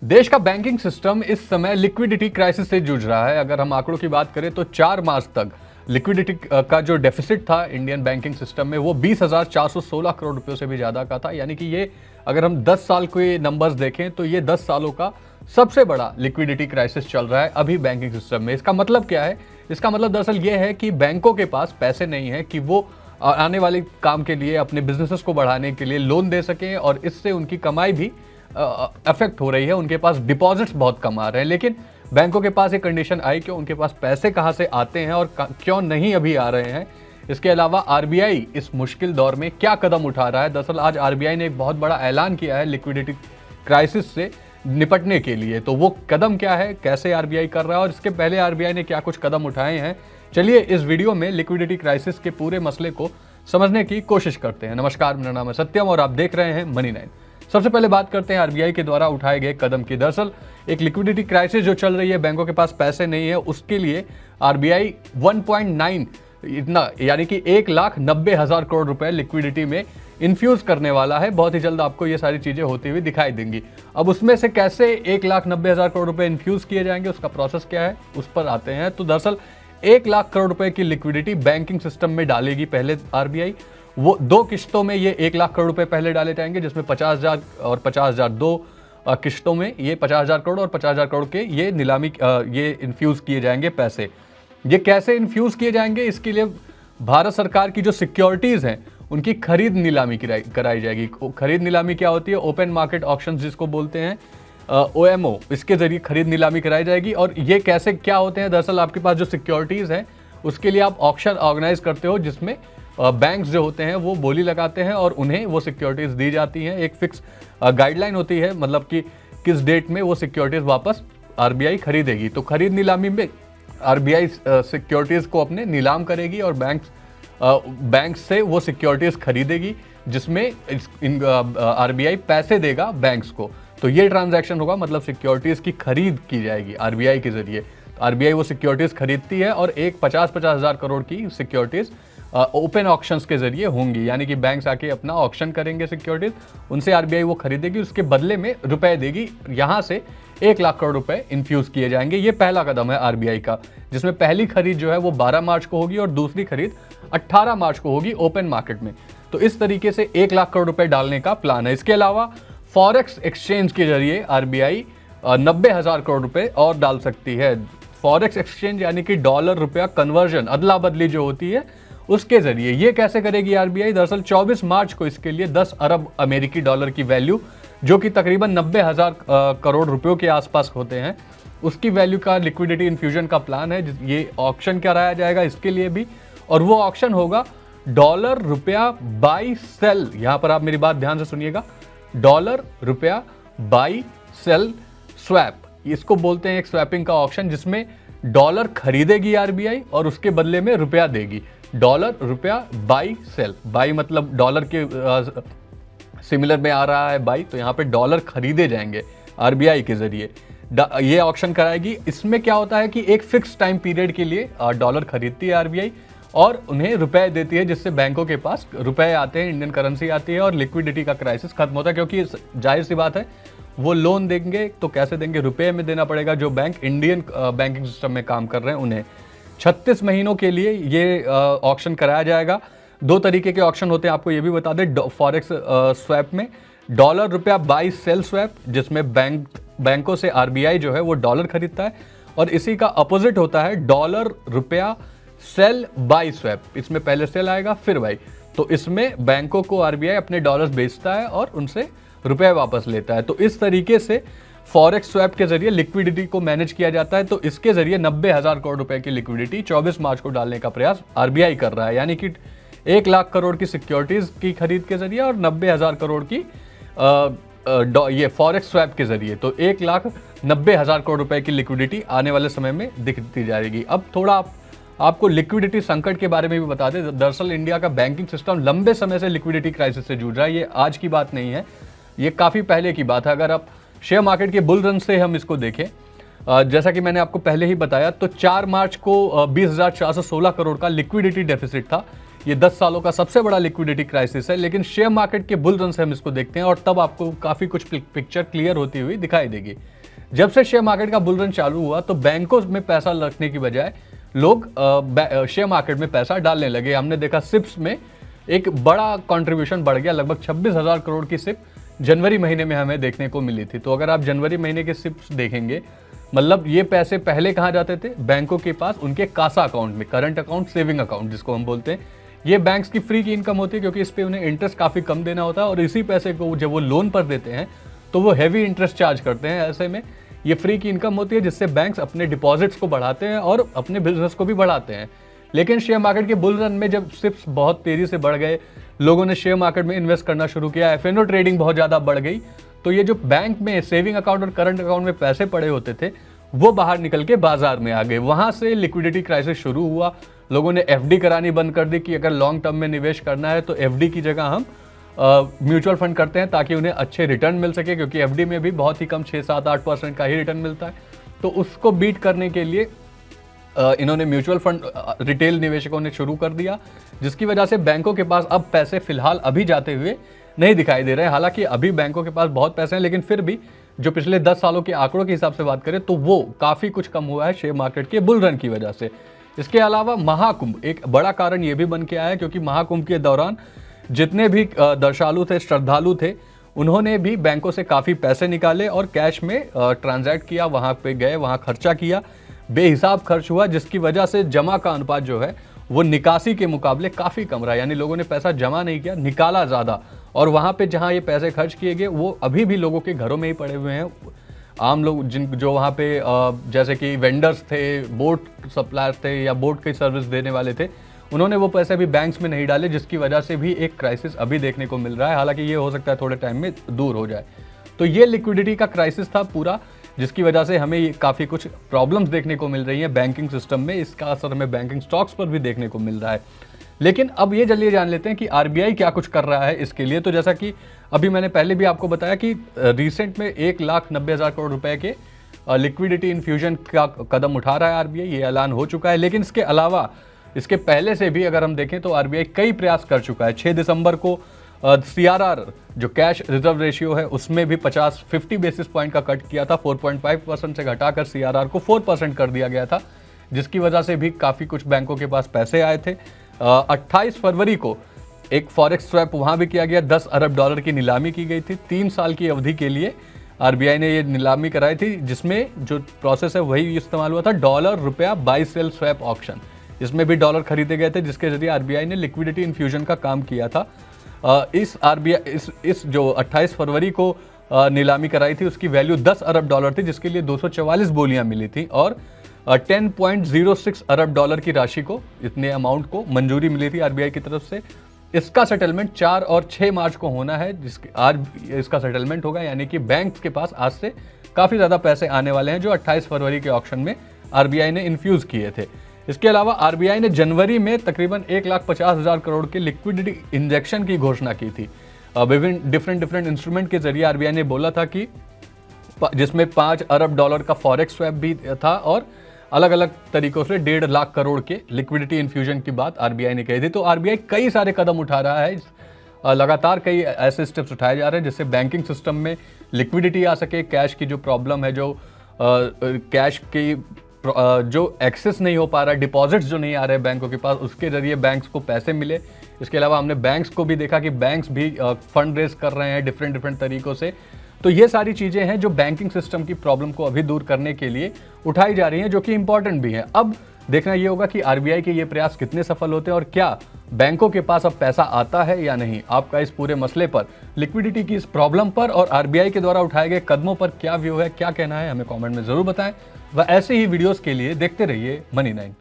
देश का banking system इस समय लिक्विडिटी क्राइसिस से जूझ रहा है। अगर हम आंकड़ों की बात करें तो 4 मार्च तक लिक्विडिटी का जो डेफिसिट था इंडियन बैंकिंग सिस्टम में वो 20,416 करोड़ रुपयों से भी ज़्यादा का था। यानी कि ये अगर हम 10 साल के नंबर्स देखें तो ये 10 सालों का सबसे बड़ा लिक्विडिटी क्राइसिस चल रहा है अभी बैंकिंग सिस्टम में। इसका मतलब क्या है? इसका मतलब दरअसल ये है कि बैंकों के पास पैसे नहीं है कि वो आने वाले काम के लिए अपने बिजनेसेस को बढ़ाने के लिए लोन दे सकें, और इससे उनकी कमाई भी अफेक्ट हो रही है। उनके पास डिपॉजिट्स बहुत कम आ रहे हैं, लेकिन बैंकों के पास एक कंडीशन आई कि उनके पास पैसे कहाँ से आते हैं और क्यों नहीं अभी आ रहे हैं। इसके अलावा आरबीआई इस मुश्किल दौर में क्या कदम उठा रहा है। दरअसल आज आरबीआई ने एक बहुत बड़ा ऐलान किया है लिक्विडिटी क्राइसिस से निपटने के लिए। तो वो कदम क्या है, कैसे आरबीआई कर रहा है और इसके पहले आरबीआई ने क्या कुछ कदम उठाए हैं, चलिए इस वीडियो में लिक्विडिटी क्राइसिस के पूरे मसले को समझने की कोशिश करते हैं। नमस्कार, मेरा नाम है सत्यम और आप देख रहे हैं मनी 9। सबसे पहले बात करते हैं आरबीआई के द्वारा उठाए गए कदम की। दरअसल एक लिक्विडिटी क्राइसिस जो चल रही है, बैंकों के पास पैसे नहीं है, उसके लिए आरबीआई 1.9 इतना यानी कि 1,90,000 करोड़ रुपए लिक्विडिटी में इन्फ्यूज करने वाला है। बहुत ही जल्द आपको ये सारी चीजें होती हुई दिखाई देंगी। अब उसमें से कैसे 1,90,000 करोड़ रुपए इन्फ्यूज किए जाएंगे, उसका प्रोसेस क्या है, उस पर आते हैं। तो दरअसल 1,00,000 करोड़ रुपए की लिक्विडिटी बैंकिंग सिस्टम में डालेगी पहले आरबीआई। वो 2 किश्तों में ये 1,00,000 करोड़ रुपए पहले डाले जाएंगे, जिसमें 50,000 और 50,000 2 किश्तों में ये 50,000 करोड़ और 50,000 करोड़ के ये नीलामी ये इन्फ्यूज किए जाएंगे पैसे। ये कैसे इन्फ्यूज किए जाएंगे, इसके लिए भारत सरकार की जो सिक्योरिटीज हैं उनकी खरीद नीलामी कराई जाएगी। खरीद नीलामी क्या होती है? ओपन मार्केट ऑक्शन जिसको बोलते हैं, OMO, इसके जरिए खरीद नीलामी कराई जाएगी। और ये कैसे क्या होते हैं? दरअसल आपके पास जो सिक्योरिटीज हैं उसके लिए आप ऑक्शन ऑर्गेनाइज करते हो, जिसमें बैंक्स जो होते हैं वो बोली लगाते हैं और उन्हें वो सिक्योरिटीज दी जाती हैं। एक फिक्स गाइडलाइन होती है, मतलब कि किस डेट में वो सिक्योरिटीज वापस आरबीआई खरीदेगी। तो खरीद नीलामी में आरबीआई सिक्योरिटीज को अपने नीलाम करेगी और बैंक से वो सिक्योरिटीज खरीदेगी, जिसमें आरबीआई पैसे देगा बैंक्स को। तो ये ट्रांजैक्शन होगा, मतलब सिक्योरिटीज की खरीद की जाएगी आरबीआई के जरिए। आरबीआई वो सिक्योरिटीज खरीदती है और एक 50-50 हज़ार करोड़ की सिक्योरिटीज ओपन ऑक्शंस के जरिए होंगी। यानी कि बैंक्स आके अपना ऑक्शन करेंगे सिक्योरिटीज, उनसे आरबीआई वो खरीदेगी, उसके बदले में रुपए देगी। यहाँ से 1,00,000 करोड़ रुपए इन्फ्यूज किए जाएंगे। ये पहला कदम है आरबीआई का, जिसमें पहली खरीद जो है वो 12 मार्च को होगी और दूसरी खरीद 18 मार्च को होगी ओपन मार्केट में। तो इस तरीके से 1,00,000 करोड़ रुपए डालने का प्लान है। इसके अलावा फॉरेक्स एक्सचेंज के जरिए आरबीआई 90,000 करोड़ रुपए और डाल सकती है। फॉरेक्स एक्सचेंज यानी कि डॉलर रुपया कन्वर्जन, अदला बदली जो होती है, उसके जरिए। ये कैसे करेगी आरबीआई? दरअसल 24 मार्च को इसके लिए 10 अरब अमेरिकी डॉलर की वैल्यू, जो कि तकरीबन 90,000 करोड़ रुपयों के आसपास होते हैं, उसकी वैल्यू का लिक्विडिटी इन्फ्यूजन का प्लान है। ये ऑक्शन कराया जाएगा इसके लिए भी, और वो ऑक्शन होगा डॉलर रुपया बाई सेल। यहां पर आप मेरी बात ध्यान से सुनिएगा, डॉलर रुपया बाई सेल स्वैप, इसको बोलते हैं एक स्वैपिंग का ऑक्शन, जिसमें डॉलर खरीदेगी आरबीआई और उसके बदले में रुपया देगी। डॉलर रुपया बाई सेल, बाई मतलब डॉलर के सिमिलर में आ रहा है बाई, तो यहाँ पे डॉलर खरीदे जाएंगे आरबीआई के जरिए। ये ऑक्शन कराएगी। इसमें क्या होता है कि एक फिक्स टाइम पीरियड के लिए डॉलर खरीदती है आरबीआई और उन्हें रुपए देती है, जिससे बैंकों के पास रुपए आते हैं, इंडियन करेंसी आती है और लिक्विडिटी का क्राइसिस खत्म होता है। क्योंकि जाहिर सी बात है, वो लोन देंगे तो कैसे देंगे? रुपए में देना पड़ेगा। जो बैंक इंडियन बैंकिंग सिस्टम में काम कर रहे हैं उन्हें 36 महीनों के लिए ये ऑक्शन कराया जाएगा। 2 तरीके के ऑक्शन होते हैं, आपको ये भी बता दें। फॉरेक्स स्वैप में डॉलर रुपया बाई सेल स्वैप, जिसमें बैंकों से आरबीआई जो है वो डॉलर खरीदता है, और इसी का अपोजिट होता है डॉलर रुपया सेल बाई स्वैप। इसमें पहले सेल आएगा फिर बाई। तो इसमें बैंकों को आरबीआई अपने डॉलर्स बेचता है और उनसे रुपए वापस लेता है। तो इस तरीके से फॉरेक्स स्वैप के जरिए लिक्विडिटी को मैनेज किया जाता है। तो इसके जरिए 90,000 करोड़ रुपए की लिक्विडिटी 24 मार्च को डालने का प्रयास आरबीआई कर रहा है। यानी कि 1,00,000 करोड़ की सिक्योरिटीज की खरीद के जरिए और 90,000 करोड़ की ये फॉरेक्स स्वैप के जरिए। तो 1,90,000 करोड़ रुपए की लिक्विडिटी आने वाले समय में दिखती जाएगी। अब थोड़ा आपको लिक्विडिटी संकट के बारे में भी बता दें। दरअसल इंडिया का बैंकिंग सिस्टम लंबे समय से लिक्विडिटी क्राइसिस से जूझ रहा है। ये आज की बात नहीं है, ये काफ़ी पहले की बात है। अगर आप शेयर मार्केट के बुल रन से हम इसको देखें, जैसा कि मैंने आपको पहले ही बताया, तो 4 मार्च को 20,416 करोड़ का लिक्विडिटी डेफिसिट था। ये 10 सालों का सबसे बड़ा लिक्विडिटी क्राइसिस है। लेकिन शेयर मार्केट के बुल रन से हम इसको देखते हैं और तब आपको काफ़ी कुछ पिक्चर क्लियर होती हुई दिखाई देगी। जब से शेयर मार्केट का बुल रन चालू हुआ तो बैंकों में पैसा रखने की बजाय लोग शेयर मार्केट में पैसा डालने लगे। हमने देखा सिप्स में एक बड़ा कंट्रीब्यूशन बढ़ गया, लगभग 26,000 करोड़ की सिप जनवरी महीने में हमें देखने को मिली थी। तो अगर आप जनवरी महीने के सिप्स देखेंगे, मतलब ये पैसे पहले कहाँ जाते थे? बैंकों के पास, उनके कासा अकाउंट में, करंट अकाउंट, सेविंग अकाउंट जिसको हम बोलते हैं। ये बैंक्स की फ्री की इनकम होती है क्योंकि इस पे उन्हें इंटरेस्ट काफ़ी कम देना होता है और इसी पैसे को जब वो लोन पर देते हैं तो वो हैवी इंटरेस्ट चार्ज करते हैं। ऐसे में ये फ्री की इनकम होती है जिससे बैंक्स अपने डिपॉजिट्स को बढ़ाते हैं और अपने बिजनेस को भी बढ़ाते हैं। लेकिन शेयर मार्केट के बुल रन में जब सिप्स बहुत तेज़ी से बढ़ गए, लोगों ने शेयर मार्केट में इन्वेस्ट करना शुरू किया, एफएनओ ट्रेडिंग बहुत ज़्यादा बढ़ गई, तो ये जो बैंक में सेविंग अकाउंट और करंट अकाउंट में पैसे पड़े होते थे वो बाहर निकल के बाजार में आ गए। वहाँ से लिक्विडिटी क्राइसिस शुरू हुआ। लोगों ने एफडी करानी बंद कर दी कि अगर लॉन्ग टर्म में निवेश करना है तो एफडी की जगह हम म्यूचुअल फंड करते हैं ताकि उन्हें अच्छे रिटर्न मिल सके, क्योंकि एफडी में भी बहुत ही कम 6-7-8% का ही रिटर्न मिलता है। तो उसको बीट करने के लिए इन्होंने म्यूचुअल फंड रिटेल निवेशकों ने शुरू कर दिया, जिसकी वजह से बैंकों के पास अब पैसे फिलहाल अभी जाते हुए नहीं दिखाई दे रहे हैं। हालांकि अभी बैंकों के पास बहुत पैसे हैं, लेकिन फिर भी जो पिछले 10 सालों के आंकड़ों के हिसाब से बात करें तो वो काफ़ी कुछ कम हुआ है शेयर मार्केट के बुल रन की वजह से। इसके अलावा महाकुंभ एक बड़ा कारण ये भी बन के आया है, क्योंकि महाकुंभ के दौरान जितने भी दर्शालु थे, श्रद्धालु थे, उन्होंने भी बैंकों से काफ़ी पैसे निकाले और कैश में ट्रांजैक्ट किया, वहाँ पे गए, वहाँ खर्चा किया, बेहिसाब खर्च हुआ, जिसकी वजह से जमा का अनुपात जो है वो निकासी के मुकाबले काफ़ी कम रहा। यानी लोगों ने पैसा जमा नहीं किया, निकाला ज़्यादा, और वहाँ पे जहाँ ये पैसे खर्च किए गए वो अभी भी लोगों के घरों में ही पड़े हुए हैं। आम लोग जो वहाँ पे जैसे कि वेंडर्स थे, बोट सप्लायर्स थे या बोट की सर्विस देने वाले थे, उन्होंने वो पैसे भी बैंक्स में नहीं डाले, जिसकी वजह से भी एक क्राइसिस अभी देखने को मिल रहा है। हालांकि ये हो सकता है थोड़े टाइम में दूर हो जाए। तो ये लिक्विडिटी का क्राइसिस था पूरा, जिसकी वजह से हमें काफ़ी कुछ प्रॉब्लम्स देखने को मिल रही हैं बैंकिंग सिस्टम में। इसका असर हमें बैंकिंग स्टॉक्स पर भी देखने को मिल रहा है। लेकिन अब ये चलिए जान लेते हैं कि आरबीआई क्या कुछ कर रहा है इसके लिए। तो जैसा कि अभी मैंने पहले भी आपको बताया कि रिसेंट में 1,90,000 करोड़ रुपए के लिक्विडिटी इन्फ्यूजन का कदम उठा रहा है आरबीआई, ये ऐलान हो चुका है। लेकिन इसके अलावा, इसके पहले से भी अगर हम देखें तो आरबीआई कई प्रयास कर चुका है। 6 दिसंबर को सीआरआर जो कैश रिजर्व रेशियो है उसमें भी 50 बेसिस पॉइंट का कट किया था। 4.5% से घटाकर सीआरआर को 4% कर दिया गया था, जिसकी वजह से भी काफ़ी कुछ बैंकों के पास पैसे आए थे। 28 फरवरी को एक फॉरेक्स स्वैप वहाँ भी किया गया, 10 अरब डॉलर की नीलामी की गई थी। 3 साल की अवधि के लिए आरबीआई ने ये नीलामी कराई थी, जिसमें जो प्रोसेस है वही इस्तेमाल हुआ था, डॉलर रुपया बाई सेल स्वैप ऑक्शन। इसमें भी डॉलर खरीदे गए थे, जिसके जरिए आरबीआई ने लिक्विडिटी इन्फ्यूजन का काम किया था। इस जो 28 फरवरी को नीलामी कराई थी उसकी वैल्यू 10 अरब डॉलर थी, जिसके लिए 244 बोलियां मिली थी, और 10.06 अरब डॉलर की राशि को, इतने अमाउंट को मंजूरी मिली थी आरबीआई की तरफ से। इसका सेटलमेंट 4 और 6 मार्च को होना है, जिसके आज इसका सेटलमेंट होगा। यानी कि बैंक के पास आज से काफ़ी ज़्यादा पैसे आने वाले हैं जो 28 फरवरी के ऑक्शन में आरबीआई ने इन्फ्यूज़ किए थे। इसके अलावा आरबीआई ने जनवरी में तकरीबन 1,50,000 करोड़ के लिक्विडिटी इंजेक्शन की घोषणा की थी। विभिन्न डिफरेंट इंस्ट्रूमेंट के जरिए आरबीआई ने बोला था कि जिसमें 5 अरब डॉलर का फॉरेक्स स्वैप भी था, और अलग अलग तरीकों से 1.5 लाख करोड़ के लिक्विडिटी इन्फ्यूजन की बात आरबीआई ने कही थी। तो आरबीआई कई सारे कदम उठा रहा है, लगातार कई ऐसे स्टेप्स उठाए जा रहे हैं जिससे बैंकिंग सिस्टम में लिक्विडिटी आ सके। कैश की जो प्रॉब्लम है, जो कैश की जो एक्सेस नहीं हो पा रहा है, डिपॉजिट्स जो नहीं आ रहे हैं बैंकों के पास, उसके जरिए बैंक्स को पैसे मिले। इसके अलावा हमने बैंक्स को भी देखा कि बैंक्स भी फंड रेज कर रहे हैं डिफरेंट तरीकों से। तो ये सारी चीज़ें हैं जो बैंकिंग सिस्टम की प्रॉब्लम को अभी दूर करने के लिए उठाई जा रही हैं, जो कि इंपॉर्टेंट भी हैं। अब देखना ये होगा कि आरबीआई के ये प्रयास कितने सफल होते हैं और क्या बैंकों के पास अब पैसा आता है या नहीं। आपका इस पूरे मसले पर, लिक्विडिटी की इस प्रॉब्लम पर और आरबीआई के द्वारा उठाए गए कदमों पर क्या व्यू है, क्या कहना है, हमें कमेंट में ज़रूर बताएं। व ऐसे ही वीडियोस के लिए देखते रहिए Money9।